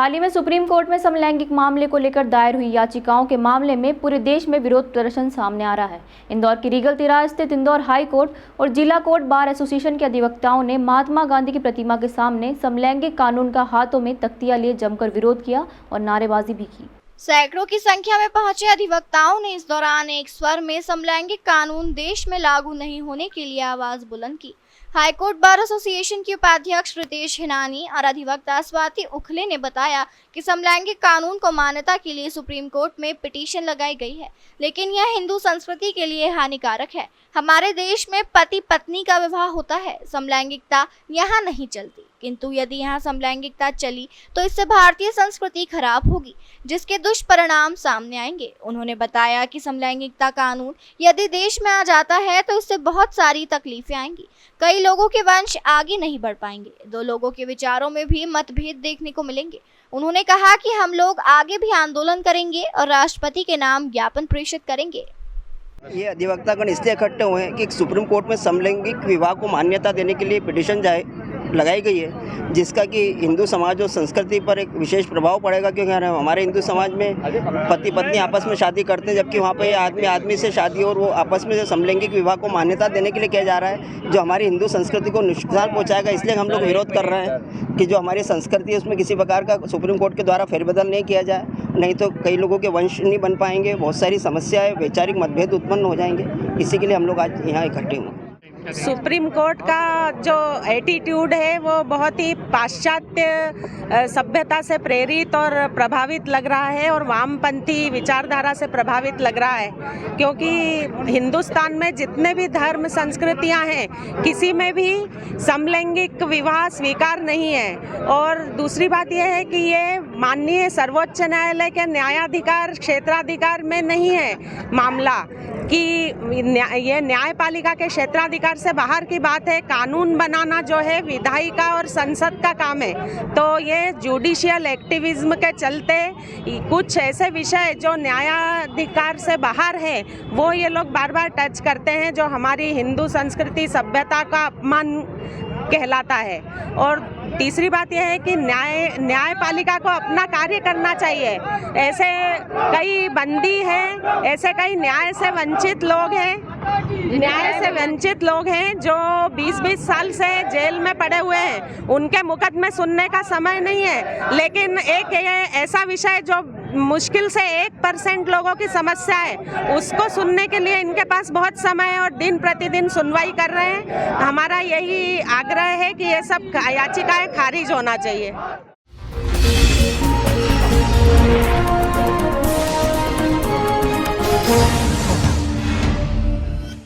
हाल ही में supreme court में समलैंगिक मामले को लेकर दायर हुई याचिकाओं के मामले में पूरे देश में विरोध प्रदर्शन सामने आ रहा है। इंदौर की रीगल तिराहा स्थित इंदौर हाई कोर्ट और जिला कोर्ट बार एसोसिएशन के अधिवक्ताओं ने महात्मा गांधी की प्रतिमा के सामने समलैंगिक कानून का हाथों में तख्तियां लिए जमकर विरोध किया और नारेबाजी भी की। सैकड़ों की संख्या में पहुंचे अधिवक्ताओं ने इस दौरान एक स्वर में समलैंगिक कानून देश में लागू नहीं होने के लिए आवाज बुलंद की। हाईकोर्ट बार एसोसिएशन के उपाध्यक्ष रितेश हिनानी और अधिवक्ता स्वाति उखले ने बताया कि समलैंगिक कानून को मान्यता के लिए सुप्रीम कोर्ट में पिटीशन लगाई गई है, लेकिन यह हिंदू संस्कृति के लिए हानिकारक है। हमारे देश में पति पत्नी का विवाह होता है, समलैंगिकता यहाँ नहीं चलती, किंतु यदि यहाँ समलैंगिकता चली तो इससे भारतीय संस्कृति खराब होगी, जिसके दुष्परिणाम सामने आएंगे। उन्होंने बताया कि समलैंगिकता कानून यदि देश में आ जाता है तो इससे बहुत सारी तकलीफें आएंगी। कई लोगों के वंश आगे नहीं बढ़ पाएंगे, दो लोगों के विचारों में भी मतभेद देखने को मिलेंगे। उन्होंने कहा कि हम लोग आगे भी आंदोलन करेंगे और राष्ट्रपति के नाम ज्ञापन प्रेषित करेंगे। ये अधिवक्तागण इसलिए इकट्ठे हुए हैं कि सुप्रीम कोर्ट में समलैंगिक विवाह को मान्यता देने के लिए पिटीशन लगाई गई है, जिसका कि हिंदू समाज और संस्कृति पर एक विशेष प्रभाव पड़ेगा, क्योंकि हमारे हिंदू समाज में पति पत्नी आपस में शादी करते हैं, जबकि वहाँ पे आदमी आदमी से शादी और वो आपस में समलैंगिक विवाह को मान्यता देने के लिए किया जा रहा है, जो हमारी हिंदू संस्कृति को नुकसान पहुँचाएगा। इसलिए हम लोग विरोध कर रहे हैं कि जो हमारी संस्कृति है उसमें किसी प्रकार का सुप्रीम कोर्ट के द्वारा फेरबदल नहीं किया जाए, नहीं तो कई लोगों के वंश नहीं बन पाएंगे, बहुत सारी समस्याएं, वैचारिक मतभेद उत्पन्न हो जाएंगे। इसी के लिए हम लोग आज यहाँ इकट्ठे हुए। सुप्रीम कोर्ट का जो एटीट्यूड है वो बहुत ही पाश्चात्य सभ्यता से प्रेरित और प्रभावित लग रहा है और वामपंथी विचारधारा से प्रभावित लग रहा है, क्योंकि हिंदुस्तान में जितने भी धर्म संस्कृतियां हैं, किसी में भी समलैंगिक विवाह स्वीकार नहीं है। और दूसरी बात यह है कि ये माननीय सर्वोच्च न्यायालय के न्यायाधिकार क्षेत्राधिकार में नहीं है मामला, कि ये न्यायपालिका के क्षेत्राधिकार से बाहर की बात है। कानून बनाना जो है विधायिका और संसद का काम है, तो ये जुडिशियल एक्टिविज्म के चलते कुछ ऐसे विषय जो न्यायाधिकार से बाहर है वो ये लोग बार बार टच करते हैं, जो हमारी हिंदू संस्कृति सभ्यता का अपमान कहलाता है। और तीसरी बात यह है कि न्यायपालिका को अपना कार्य करना चाहिए। ऐसे कई बंदी हैं, ऐसे कई न्याय से वंचित लोग हैं जो 20-20 साल से जेल में पड़े हुए हैं, उनके मुकदमे सुनने का समय नहीं है। लेकिन एक ऐसा विषय जो मुश्किल से 1% लोगों की समस्या है, उसको सुनने के लिए इनके पास बहुत समय है और दिन प्रतिदिन सुनवाई कर रहे हैं। हमारा यही आग्रह है कि ये सब याचिकाएं खारिज होना चाहिए।